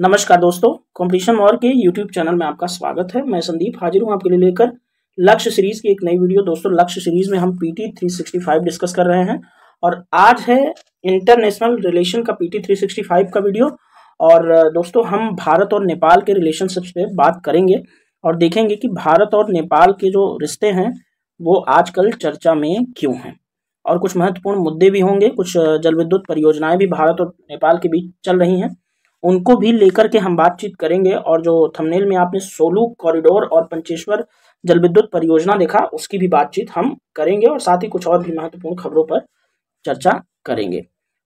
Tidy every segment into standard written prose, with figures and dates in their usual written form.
नमस्कार दोस्तों, competition war के यूट्यूब चैनल में आपका स्वागत है। मैं संदीप हाजिर हूं आपके लिए लेकर लक्ष्य सीरीज की एक नई वीडियो। दोस्तों, लक्ष्य सीरीज में हम पीटी 365 डिस्कस कर रहे हैं और आज है इंटरनेशनल रिलेशन का पीटी 365 का वीडियो। और दोस्तों, हम भारत और नेपाल के रिलेशनशिप्स पे बात करेंगे और देखेंगे कि भारत और नेपाल के जो रिश्ते हैं वो आजकल चर्चा में क्यों हैं, और कुछ महत्वपूर्ण मुद्दे भी होंगे। कुछ जल विद्युत परियोजनाएं भी भारत और नेपाल के बीच चल रही हैं, उनको भी लेकर के हम बातचीत करेंगे। और जो थंबनेल में आपने सोलू कॉरिडोर और पंचेश्वर जल विद्युत परियोजना देखा, उसकी भी बातचीत हम करेंगे और साथ ही कुछ और भी महत्वपूर्ण खबरों पर चर्चा करेंगे।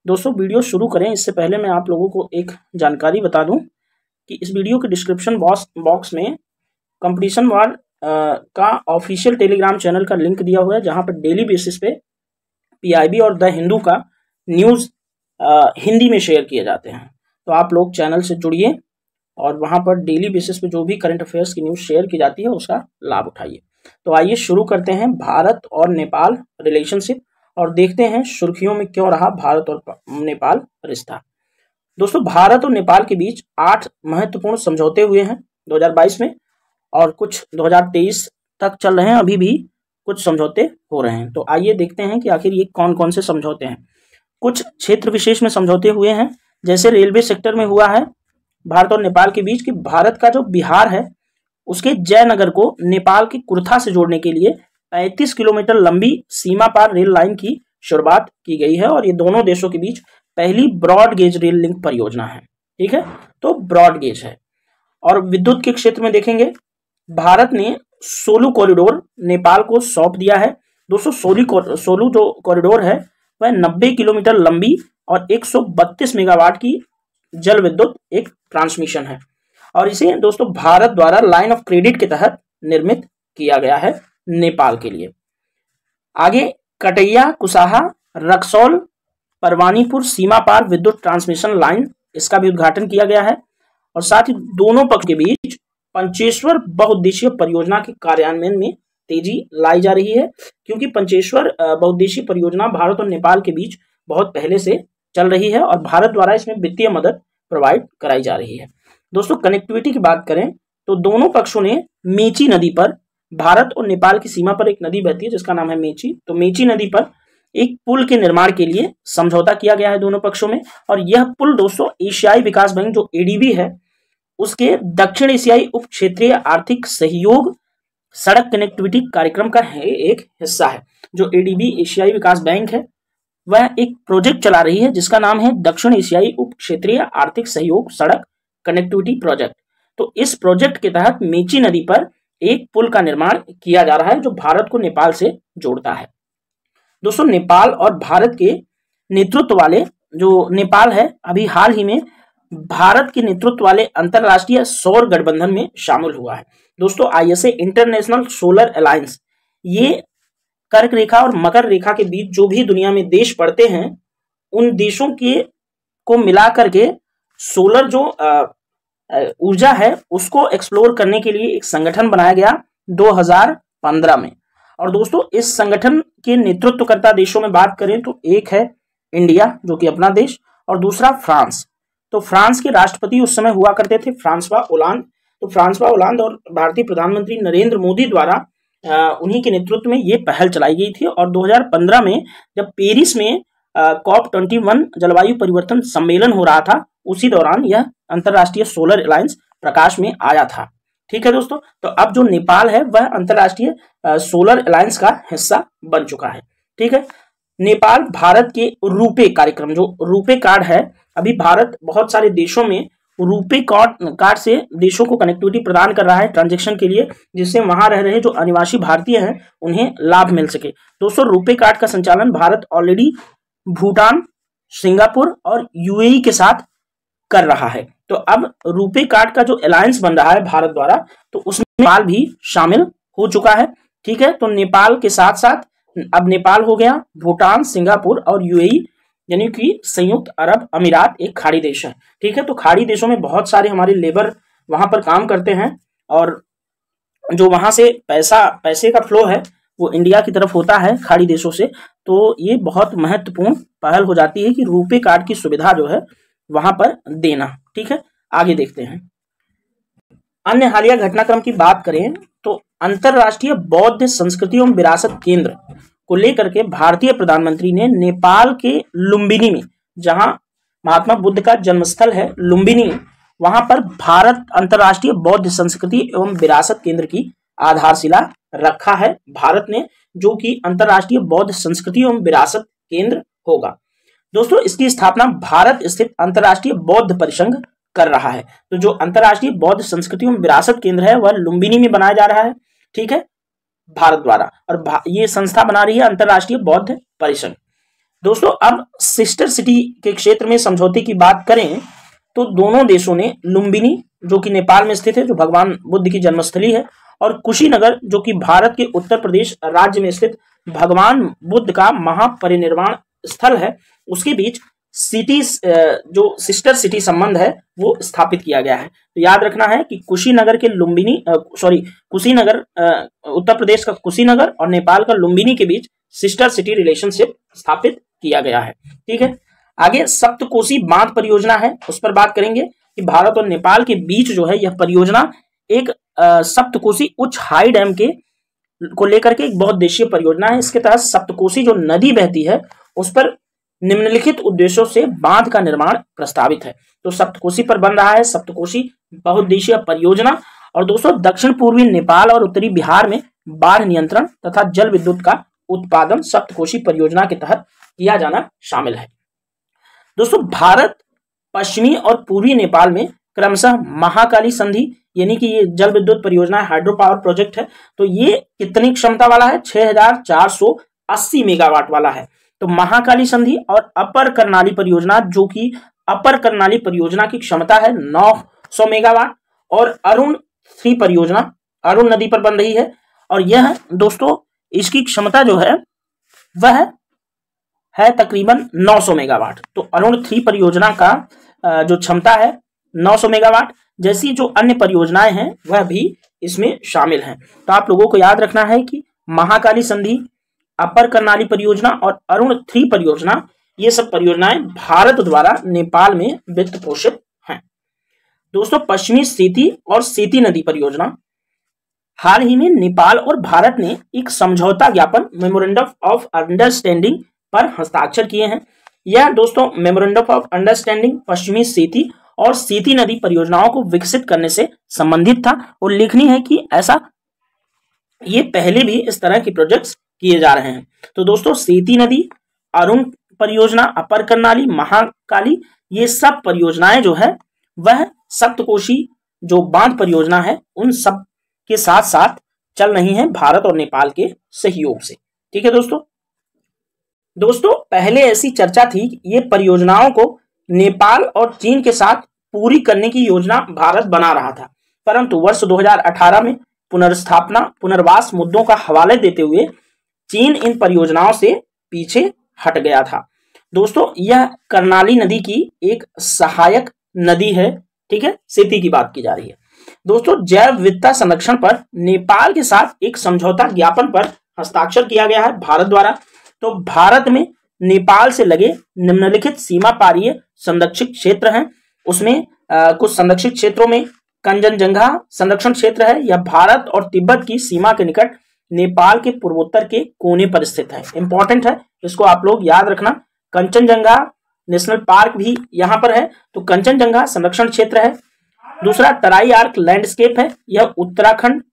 दोस्तों, वीडियो शुरू करें इससे पहले मैं आप लोगों को एक जानकारी बता दूं कि इस वीडियो के डिस्क्रिप्शन बॉक्स में कंपटीशन वॉर का ऑफिशियल टेलीग्राम चैनल का लिंक दिया हुआ है, जहां पर डेली बेसिस पे पीआईबी और द हिंदू का न्यूज़ हिंदी में शेयर किए जाते हैं। तो आप लोग चैनल से जुड़िए और वहां पर डेली बेसिस पे जो भी करंट अफेयर्स की न्यूज़ शेयर की जाती है उसका लाभ उठाइए। तो आइए शुरू करते हैं भारत और नेपाल रिलेशनशिप और देखते हैं सुर्खियों में क्यों रहा भारत और नेपाल रिश्ता। दोस्तों, भारत और नेपाल के बीच 8 महत्वपूर्ण समझौते हुए हैं 2022 में, और कुछ 2023 तक चल रहे हैं। अभी भी कुछ समझौते हो रहे हैं। तो आइए देखते हैं कि आखिर ये कौन कौन से समझौते हैं। कुछ क्षेत्र विशेष में समझौते हुए हैं, जैसे रेलवे सेक्टर में हुआ है भारत और नेपाल के बीच कि भारत का जो बिहार है उसके जयनगर को नेपाल के कुर्था से जोड़ने के लिए 35 किलोमीटर लंबी सीमा पार रेल लाइन की शुरुआत की गई है, और ये दोनों देशों के बीच पहली ब्रॉड गेज रेल लिंक परियोजना है। ठीक है, तो ब्रॉड गेज है। और विद्युत के क्षेत्र में देखेंगे, भारत ने सोलू कॉरिडोर नेपाल को सौंप दिया है। दोस्तों, सोलू जो कॉरिडोर है वह 90 किलोमीटर लंबी और 132 मेगावाट की जल विद्युत एक ट्रांसमिशन है, और इसे दोस्तों भारत द्वारा लाइन ऑफ क्रेडिट के तहत निर्मित किया गया है नेपाल के लिए। आगे कटैया कुसाहा रक्सौल परवानीपुर सीमा पार विद्युत ट्रांसमिशन लाइन, इसका भी उद्घाटन किया गया है। और साथ ही दोनों पक्ष के बीच पंचेश्वर बहुउद्देशीय परियोजना के कार्यान्वयन में तेजी लाई जा रही है, क्योंकि पंचेश्वर बहुउद्देशीय परियोजना भारत और नेपाल के बीच बहुत पहले से चल रही है और भारत द्वारा इसमें वित्तीय मदद प्रोवाइड कराई जा रही है। दोस्तों, कनेक्टिविटी की बात करें तो दोनों पक्षों ने मेची नदी पर, भारत और नेपाल की सीमा पर एक नदी बहती है जिसका नाम है मेची, तो मेची नदी पर एक पुल के निर्माण के लिए समझौता किया गया है दोनों पक्षों में। और यह पुल दोस्तों एशियाई विकास बैंक जो एडीबी है उसके दक्षिण एशियाई उप क्षेत्रीय आर्थिक सहयोग सड़क कनेक्टिविटी कार्यक्रम का है एक हिस्सा है। जो एडीबी एशियाई विकास बैंक है वह एक प्रोजेक्ट चला रही है जिसका नाम है दक्षिण एशियाई उप क्षेत्रीय आर्थिक सहयोग सड़क कनेक्टिविटी प्रोजेक्ट। तो इस प्रोजेक्ट के तहत मेची नदी पर एक पुल का निर्माण किया जा रहा है जो भारत को नेपाल से जोड़ता है। दोस्तों, नेपाल और भारत के नेतृत्व वाले जो नेपाल है अभी हाल ही में भारत के नेतृत्व वाले अंतरराष्ट्रीय सौर गठबंधन में शामिल हुआ है। दोस्तों, आईएसए इंटरनेशनल सोलर अलायंस, ये कर्क रेखा और मकर रेखा के बीच जो भी दुनिया में देश पड़ते हैं उन देशों के को मिला करके सोलर जो ऊर्जा है उसको एक्सप्लोर करने के लिए एक संगठन बनाया गया 2015 में। और दोस्तों, इस संगठन के नेतृत्वकर्ता देशों में बात करें तो एक है इंडिया जो कि अपना देश, और दूसरा फ्रांस। तो फ्रांस के राष्ट्रपति उस समय हुआ करते थे फ्रांसवा ओलांद। तो फ्रांसवा ओलांद और भारतीय प्रधानमंत्री नरेंद्र मोदी द्वारा उन्हीं के नेतृत्व में ये पहल चलाई गई थी। और 2015 में जब पेरिस में COP21 जलवायु परिवर्तन सम्मेलन हो रहा था, उसी दौरान यह अंतरराष्ट्रीय सोलर अलायंस प्रकाश में आया था। ठीक है दोस्तों, तो अब जो नेपाल है वह अंतरराष्ट्रीय सोलर अलायंस का हिस्सा बन चुका है। ठीक है, नेपाल भारत के रूपे कार्यक्रम, जो रूपे कार्ड है, अभी भारत बहुत सारे देशों में रूपे कार्ड से देशों को कनेक्टिविटी प्रदान कर रहा है ट्रांजैक्शन के लिए, जिससे वहां रह रहे जो अनिवासी भारतीय हैं उन्हें लाभ मिल सके। दोस्तों, रूपे कार्ड का संचालन भारत ऑलरेडी भूटान, सिंगापुर और यूएई के साथ कर रहा है। तो अब रूपे कार्ड का जो अलायंस बन रहा है भारत द्वारा, तो उसमें नेपाल भी शामिल हो चुका है। ठीक है, तो नेपाल के साथ साथ अब नेपाल हो गया, भूटान, सिंगापुर और यूएई यानी कि संयुक्त अरब अमीरात एक खाड़ी देश है। ठीक है, तो खाड़ी देशों में बहुत सारे हमारे लेबर वहां पर काम करते हैं, और जो वहां से पैसे का फ्लो है वो इंडिया की तरफ होता है खाड़ी देशों से। तो ये बहुत महत्वपूर्ण पहल हो जाती है कि रुपे कार्ड की सुविधा जो है वहां पर देना। ठीक है, आगे देखते हैं। अन्य हालिया घटनाक्रम की बात करें तो अंतरराष्ट्रीय बौद्ध संस्कृति एवं विरासत केंद्र को लेकर के भारतीय प्रधानमंत्री ने नेपाल के लुम्बिनी में, जहां महात्मा बुद्ध का जन्मस्थल है लुम्बिनी, वहां पर भारत अंतरराष्ट्रीय बौद्ध संस्कृति एवं विरासत केंद्र की आधारशिला रखा है भारत ने, जो कि अंतरराष्ट्रीय बौद्ध संस्कृति एवं विरासत केंद्र होगा। दोस्तों, इसकी स्थापना भारत स्थित अंतरराष्ट्रीय बौद्ध परिसंघ कर रहा है। तो जो अंतरराष्ट्रीय बौद्ध संस्कृति एवं विरासत केंद्र है वह लुम्बिनी में बनाया जा रहा है, ठीक है, भारत द्वारा, और ये संस्था बना रही है अंतरराष्ट्रीय बौद्ध परिसंघ। दोस्तों, अब सिस्टर सिटी के क्षेत्र में समझौते की बात करें तो दोनों देशों ने लुम्बिनी, जो कि नेपाल में स्थित है, जो भगवान बुद्ध की जन्मस्थली है, और कुशीनगर, जो कि भारत के उत्तर प्रदेश राज्य में स्थित भगवान बुद्ध का महापरिनिर्वाण स्थल है, उसके बीच सिटीज, जो सिस्टर सिटी संबंध है वो स्थापित किया गया है। तो याद रखना है कि कुशीनगर के कुशीनगर, उत्तर प्रदेश का कुशीनगर और नेपाल का लुम्बिनी के बीच सिस्टर सिटी रिलेशनशिप स्थापित किया गया है, ठीक है। आगे सप्तकोशी बांध परियोजना है, उस पर बात करेंगे कि भारत और नेपाल के बीच जो है यह परियोजना एक सप्तकोशी उच्च हाई डैम के को लेकर के एक बहुउद्देशीय परियोजना है। इसके तहत सप्तकोशी जो नदी बहती है उस पर निम्नलिखित उद्देश्यों से बांध का निर्माण प्रस्तावित है। तो सप्तकोशी पर बन रहा है सप्तकोशी बहुउद्देशीय परियोजना। और दोस्तों, दक्षिण पूर्वी नेपाल और उत्तरी बिहार में बाढ़ नियंत्रण तथा जल विद्युत का उत्पादन सप्तकोशी परियोजना के तहत किया जाना शामिल है। दोस्तों, भारत पश्चिमी और पूर्वी नेपाल में क्रमशः महाकाली संधि, यानी कि ये जल विद्युत परियोजना हाइड्रो पावर प्रोजेक्ट है, तो ये कितनी क्षमता वाला है? 6480 मेगावाट वाला है। तो महाकाली संधि और अपर कर्णाली परियोजना, जो कि अपर कर्णाली परियोजना की क्षमता है 900 मेगावाट, और अरुण 3 परियोजना अरुण नदी पर बन रही है, और यह दोस्तों इसकी क्षमता जो है वह है तकरीबन 900 मेगावाट। तो अरुण 3 परियोजना का जो क्षमता है 900 मेगावाट, जैसी जो अन्य परियोजनाएं हैं वह भी इसमें शामिल हैं। तो आप लोगों को याद रखना है कि महाकाली संधि, अपर कर्णाली परियोजना और अरुण 3 परियोजना, ये सब परियोजनाएं भारत द्वारा नेपाल में वित्त पोषित हैं। दोस्तों, पश्चिमी सेती और सेती नदी परियोजना, हाल ही में नेपाल और भारत ने एक समझौता ज्ञापन मेमोरेंडम ऑफ अंडरस्टैंडिंग पर हस्ताक्षर किए हैं। यह दोस्तों मेमोरेंडम ऑफ अंडरस्टैंडिंग पश्चिमी सेती और सेती नदी परियोजनाओं को विकसित करने से संबंधित था, और लिखनी है कि ऐसा ये पहले भी इस तरह के प्रोजेक्ट्स किए जा रहे हैं। तो दोस्तों, सेती नदी, अरुण परियोजना, अपर कर्णाली, महाकाली, ये सब परियोजनाएं जो है वह सप्तकोशी जो बांध परियोजना है उन सब के साथ साथ चल रही हैं भारत और नेपाल के सहयोग से, ठीक है दोस्तों, पहले ऐसी चर्चा थी कि ये परियोजनाओं को नेपाल और चीन के साथ पूरी करने की योजना भारत बना रहा था, परंतु वर्ष 2018 में पुनर्वास मुद्दों का हवाला देते हुए चीन इन परियोजनाओं से पीछे हट गया था। दोस्तों, यह कर्णाली नदी की एक सहायक नदी है, ठीक है, सेती की बात की जा रही है। दोस्तों, जैव विविधता संरक्षण पर नेपाल के साथ एक समझौता ज्ञापन पर हस्ताक्षर किया गया है भारत द्वारा। तो भारत में नेपाल से लगे निम्नलिखित सीमा पारीय संरक्षित क्षेत्र हैं, उसमें कुछ संरक्षित क्षेत्रों में कंचनजंगा संरक्षण क्षेत्र है। यह भारत और तिब्बत की सीमा के निकट नेपाल के पूर्वोत्तर के कोने पर स्थित है। इंपॉर्टेंट है, इसको आप लोग याद रखना। कंचनजंगा नेशनल पार्क भी यहाँ पर है, तो कंचनजंगा संरक्षण क्षेत्र है। दूसरा तराई आर्क लैंडस्केप है, यह उत्तराखंड,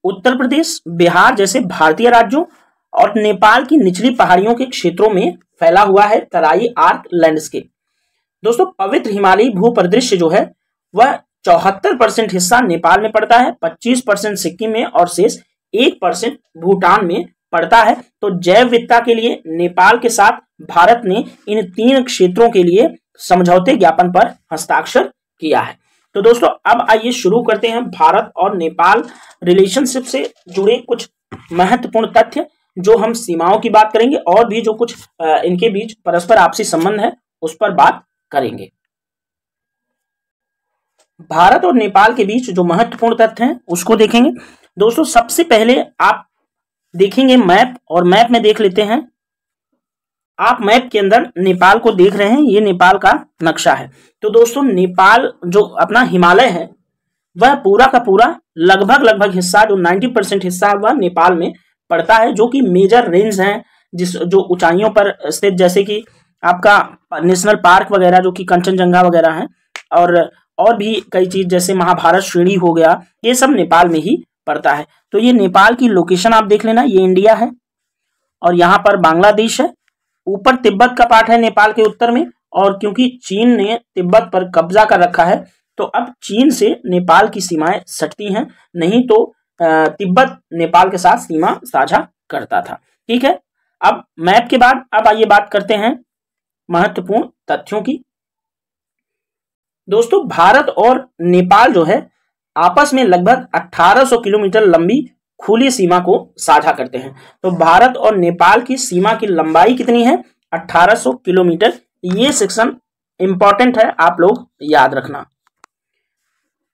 उत्तर प्रदेश, बिहार जैसे भारतीय राज्यों और नेपाल की निचली पहाड़ियों के क्षेत्रों में फैला हुआ है तराई आर्क लैंडस्केप। दोस्तों, पवित्र हिमालयी भूपरिदृश्य जो है वह 74% हिस्सा नेपाल में पड़ता है, 25% सिक्किम में और शेष 1% भूटान में पड़ता है। तो जैव विविधता के लिए नेपाल के साथ भारत ने इन 3 क्षेत्रों के लिए समझौते ज्ञापन पर हस्ताक्षर किया है। तो दोस्तों, अब आइए शुरू करते हैं भारत और नेपाल रिलेशनशिप से जुड़े कुछ महत्वपूर्ण तथ्य, जो हम सीमाओं की बात करेंगे और भी जो कुछ इनके बीच परस्पर आपसी संबंध है उस पर बात करेंगे। भारत और नेपाल के बीच जो महत्वपूर्ण तथ्य हैं उसको देखेंगे। दोस्तों, सबसे पहले आप देखेंगे मैप, और मैप में देख लेते हैं आप मैप के अंदर नेपाल को देख रहे हैं, ये नेपाल का नक्शा है। तो दोस्तों नेपाल जो अपना हिमालय है वह पूरा का पूरा लगभग हिस्सा जो 90% हिस्सा है वह नेपाल में पड़ता है, जो कि मेजर रेंज हैं जिस जो ऊंचाइयों पर स्थित, जैसे कि आपका नेशनल पार्क वगैरह जो कि कंचनजंगा वगैरह है, और भी कई चीज जैसे महाभारत श्रेणी हो गया, ये सब नेपाल में ही पड़ता है। तो ये नेपाल की लोकेशन आप देख लेना, ये इंडिया है और यहाँ पर बांग्लादेश है, ऊपर तिब्बत का पार्ट है नेपाल के उत्तर में, और क्योंकि चीन ने तिब्बत पर कब्जा कर रखा है तो अब चीन से नेपाल की सीमाएं सटती हैं, नहीं तो तिब्बत नेपाल के साथ सीमा साझा करता था। ठीक है, अब मैप के बाद अब आइए बात करते हैं महत्वपूर्ण तथ्यों की। दोस्तों भारत और नेपाल जो है आपस में लगभग 1800 किलोमीटर लंबी खुली सीमा को साझा करते हैं। तो भारत और नेपाल की सीमा की लंबाई कितनी है? 1800 किलोमीटर। ये सेक्शन इंपॉर्टेंट है, आप लोग याद रखना।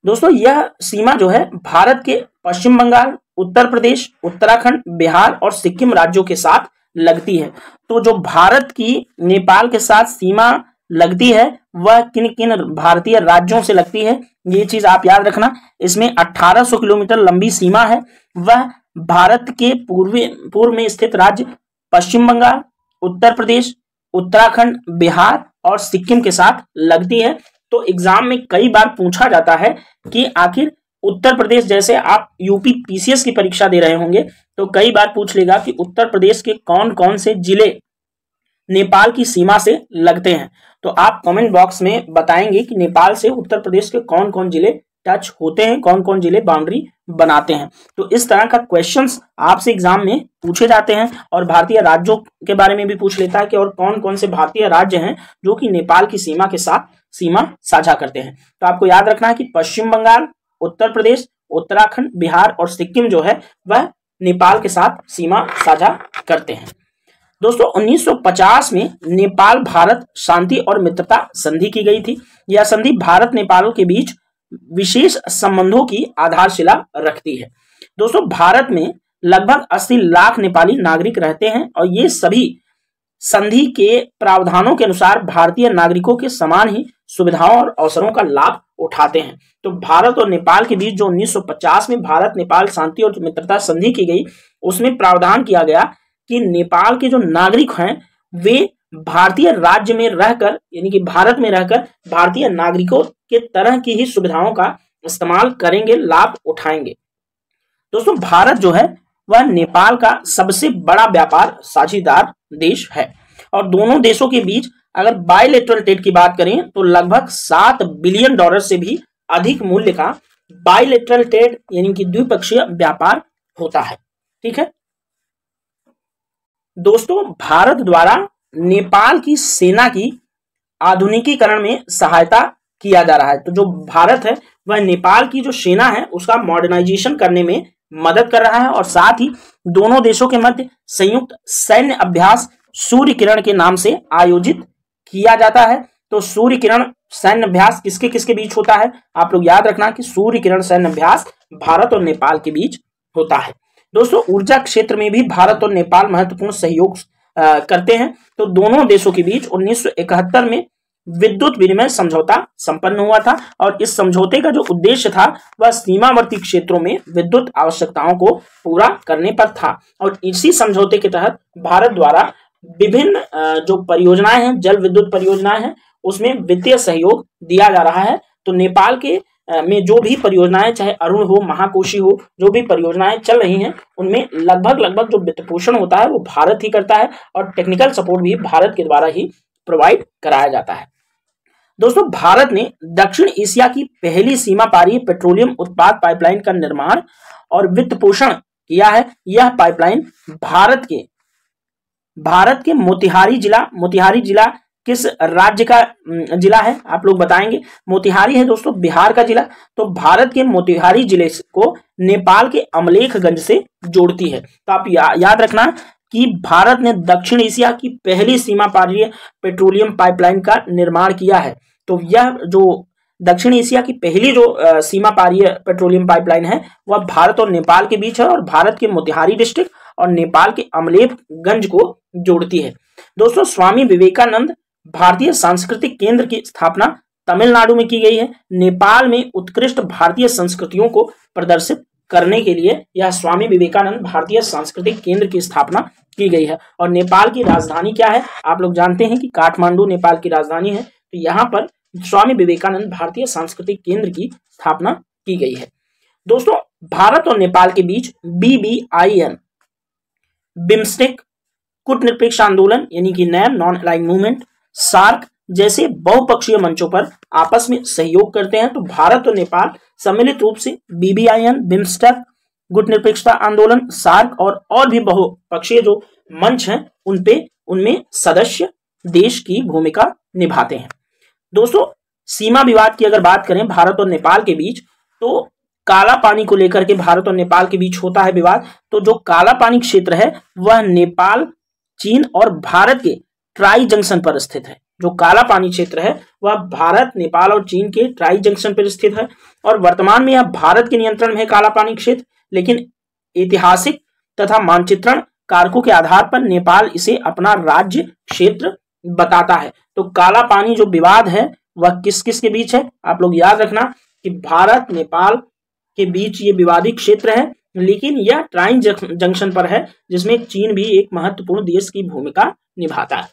दोस्तों यह सीमा जो है भारत के पश्चिम बंगाल, उत्तर प्रदेश, उत्तराखंड, बिहार और सिक्किम राज्यों के साथ लगती है। तो जो भारत की नेपाल के साथ सीमा लगती है वह किन किन भारतीय राज्यों से लगती है, ये चीज आप याद रखना। इसमें 1800 किलोमीटर लंबी सीमा है, वह भारत के पूर्व में स्थित राज्य पश्चिम बंगाल, उत्तर प्रदेश, उत्तराखंड, बिहार और सिक्किम के साथ लगती है। तो एग्जाम में कई बार पूछा जाता है कि आखिर उत्तर प्रदेश, जैसे आप यूपी पीसीएस की परीक्षा दे रहे होंगे तो कई बार पूछ लेगा कि उत्तर प्रदेश के कौन कौन से जिले नेपाल की सीमा से लगते हैं। तो आप कमेंट बॉक्स में बताएंगे कि नेपाल से उत्तर प्रदेश के कौन कौन जिले टच होते हैं, कौन कौन जिले बाउंड्री बनाते हैं। तो इस तरह का क्वेश्चंस आपसे एग्जाम में पूछे जाते हैं, और भारतीय राज्यों के बारे में भी पूछ लेता है कि और कौन कौन से भारतीय राज्य हैं जो कि नेपाल की सीमा के साथ सीमा साझा करते हैं। तो आपको याद रखना है कि पश्चिम बंगाल, उत्तर प्रदेश, उत्तराखंड, बिहार और सिक्किम जो है वह नेपाल के साथ सीमा साझा करते हैं। दोस्तों 1950 में नेपाल भारत शांति और मित्रता संधि की गई थी। यह संधि भारत नेपाल के बीच विशेष संबंधों की आधारशिला रखती है। दोस्तों भारत में लगभग 80 लाख नेपाली नागरिक रहते हैं और ये सभी संधि के प्रावधानों के अनुसार भारतीय नागरिकों के समान ही सुविधाओं और अवसरों का लाभ उठाते हैं। तो भारत और नेपाल के बीच जो 1950 में भारत नेपाल शांति और मित्रता संधि की गई, उसमें प्रावधान किया गया कि नेपाल के जो नागरिक हैं वे भारतीय राज्य में रहकर, यानी कि भारत में रहकर भारतीय नागरिकों के तरह की ही सुविधाओं का इस्तेमाल करेंगे, लाभ उठाएंगे। दोस्तों भारत जो है वह नेपाल का सबसे बड़ा व्यापार साझेदार देश है, और दोनों देशों के बीच अगर बायलैटरल ट्रेड की बात करें तो लगभग $7 बिलियन से भी अधिक मूल्य का बायलैटरल ट्रेड यानी कि द्विपक्षीय व्यापार होता है। ठीक है दोस्तों, भारत द्वारा नेपाल की सेना की आधुनिकीकरण में सहायता किया जा रहा है। तो जो भारत है वह नेपाल की जो सेना है उसका मॉडर्नाइजेशन करने में मदद कर रहा है, और साथ ही दोनों देशों के मध्य संयुक्त सैन्य अभ्यास सूर्य किरण के नाम से आयोजित किया जाता है। तो सूर्य किरण सैन्य अभ्यास किसके किसके बीच होता है? आप लोग याद रखना कि सूर्य किरण सैन्य अभ्यास भारत और नेपाल के बीच होता है। दोस्तों ऊर्जा क्षेत्र में भी भारत और नेपाल महत्वपूर्ण सहयोग करते हैं। तो दोनों देशों के बीच 1971 में विद्युत विनिमय समझौता संपन्न हुआ था, और इस समझौते का जो उद्देश्य था वह सीमावर्ती क्षेत्रों में विद्युत आवश्यकताओं को पूरा करने पर था। और इसी समझौते के तहत भारत द्वारा विभिन्न जो परियोजनाएं हैं, जल विद्युत परियोजनाएं हैं, उसमें वित्तीय सहयोग दिया जा रहा है। तो नेपाल के में जो भी परियोजनाएं, चाहे अरुण हो, महाकोशी हो, जो भी परियोजनाएं चल रही हैं उनमें लगभग जो वित्त पोषण होता है वो भारत ही करता है, और टेक्निकल सपोर्ट भी भारत के द्वारा ही प्रोवाइड कराया जाता है। दोस्तों भारत ने दक्षिण एशिया की पहली सीमा पारी पेट्रोलियम उत्पाद पाइपलाइन का निर्माण और वित्त पोषण किया है। यह पाइपलाइन भारत के मोतिहारी जिला किस राज्य का जिला है आप लोग बताएंगे? मोतिहारी है दोस्तों बिहार का जिला। तो भारत के मोतिहारी जिले को नेपाल के अमलेखगंज से जोड़ती है। तो आप याद रखना कि भारत ने दक्षिण एशिया की पहली सीमा पारीय पेट्रोलियम पाइपलाइन का निर्माण किया है। तो यह जो दक्षिण एशिया की पहली जो सीमा पारीय पेट्रोलियम पाइपलाइन है वह भारत और नेपाल के बीच है, और भारत के मोतिहारी डिस्ट्रिक्ट और नेपाल के अमलेखगंज को जोड़ती है। दोस्तों स्वामी विवेकानंद भारतीय सांस्कृतिक केंद्र की स्थापना तमिलनाडु में की गई है। नेपाल में उत्कृष्ट भारतीय संस्कृतियों को प्रदर्शित करने के लिए यह स्वामी विवेकानंद भारतीय सांस्कृतिक केंद्र की स्थापना की गई है। और नेपाल की राजधानी क्या है? आप लोग जानते हैं कि काठमांडू नेपाल की राजधानी है। तो यहाँ पर स्वामी विवेकानंद भारतीय सांस्कृतिक केंद्र की स्थापना की गई है। दोस्तों भारत और नेपाल के बीच BBIN बिम्स्टेक कूटनिरपेक्ष आंदोलन यानी कि NAM non aligned movement, SAARC जैसे बहुपक्षीय मंचों पर आपस में सहयोग करते हैं। तो भारत और नेपाल सम्मिलित रूप से BBIN बिम्स्टेक गुटनिरपेक्षता आंदोलन, सार्क और भी बहुपक्षीय जो मंच हैं उनमें सदस्य देश की भूमिका निभाते हैं। दोस्तों सीमा विवाद की अगर बात करें भारत और नेपाल के बीच, तो काला पानी को लेकर के भारत और नेपाल के बीच होता है विवाद। तो जो काला पानी क्षेत्र है वह नेपाल, चीन और भारत के ट्राई जंक्शन पर स्थित है। जो काला पानी क्षेत्र है वह भारत, नेपाल और चीन के ट्राई जंक्शन पर स्थित है और वर्तमान में यह भारत के नियंत्रण में है काला पानी क्षेत्र, लेकिन ऐतिहासिक तथा मानचित्रण कारकों के आधार पर नेपाल इसे अपना राज्य क्षेत्र बताता है। तो काला पानी जो विवाद है वह किस किस के बीच है? आप लोग याद रखना कि भारत नेपाल के बीच ये विवादित क्षेत्र है, लेकिन यह ट्राई जंक्शन पर है जिसमें चीन भी एक महत्वपूर्ण देश की भूमिका निभाता है।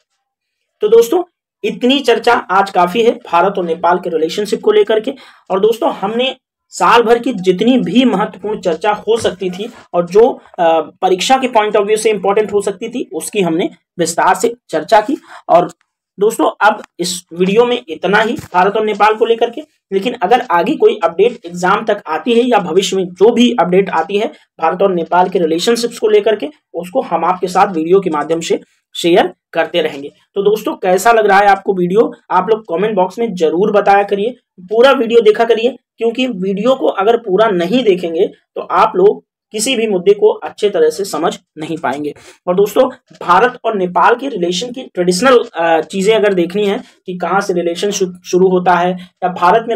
तो दोस्तों इतनी चर्चा आज काफी है भारत और नेपाल के रिलेशनशिप को लेकर के। और दोस्तों हमने साल भर की जितनी भी महत्वपूर्ण चर्चा हो सकती थी और जो परीक्षा के पॉइंट ऑफ व्यू से इंपॉर्टेंट हो सकती थी उसकी हमने विस्तार से चर्चा की। और दोस्तों अब इस वीडियो में इतना ही भारत और नेपाल को लेकर के। लेकिन अगर आगे कोई अपडेट एग्जाम तक आती है या भविष्य में जो भी अपडेट आती है भारत और नेपाल के रिलेशनशिप्स को लेकर के, उसको हम आपके साथ वीडियो के माध्यम से शेयर करते रहेंगे। तो दोस्तों कैसा लग रहा है आपको वीडियो? आप लोग कमेंट बॉक्स में जरूर बताया करिए, पूरा वीडियो देखा करिए, क्योंकि वीडियो को अगर पूरा नहीं देखेंगे तो आप लोग किसी भी मुद्दे को अच्छे तरह से समझ नहीं पाएंगे। और दोस्तों भारत और नेपाल के रिलेशन की ट्रेडिशनल चीजें अगर देखनी है कि कहाँ से रिलेशन शुरू होता है, या भारत में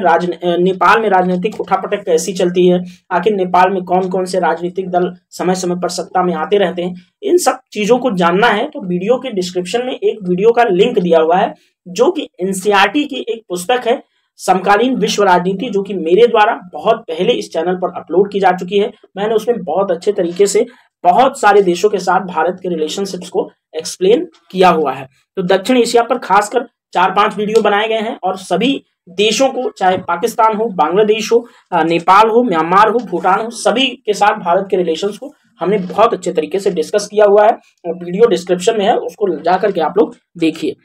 नेपाल में राजनीतिक उठापटक कैसी चलती है, आखिर नेपाल में कौन कौन से राजनीतिक दल समय समय पर सत्ता में आते रहते हैं, इन सब चीजों को जानना है तो वीडियो के डिस्क्रिप्शन में एक वीडियो का लिंक दिया हुआ है जो कि NCERT की एक पुस्तक है समकालीन विश्व राजनीति, जो कि मेरे द्वारा बहुत पहले इस चैनल पर अपलोड की जा चुकी है। मैंने उसमें बहुत अच्छे तरीके से बहुत सारे देशों के साथ भारत के रिलेशनशिप्स को एक्सप्लेन किया हुआ है। तो दक्षिण एशिया पर खासकर 4-5 वीडियो बनाए गए हैं और सभी देशों को, चाहे पाकिस्तान हो, बांग्लादेश हो, नेपाल हो, म्यांमार हो, भूटान हो, सभी के साथ भारत के रिलेशंस को हमने बहुत अच्छे तरीके से डिस्कस किया हुआ है और वीडियो डिस्क्रिप्शन में है, उसको जाकर के आप लोग देखिए।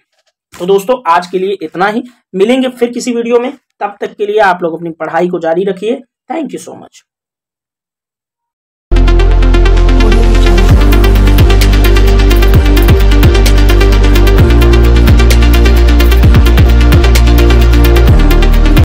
तो दोस्तों आज के लिए इतना ही, मिलेंगे फिर किसी वीडियो में, तब तक के लिए आप लोग अपनी पढ़ाई को जारी रखिए। Thank you so much.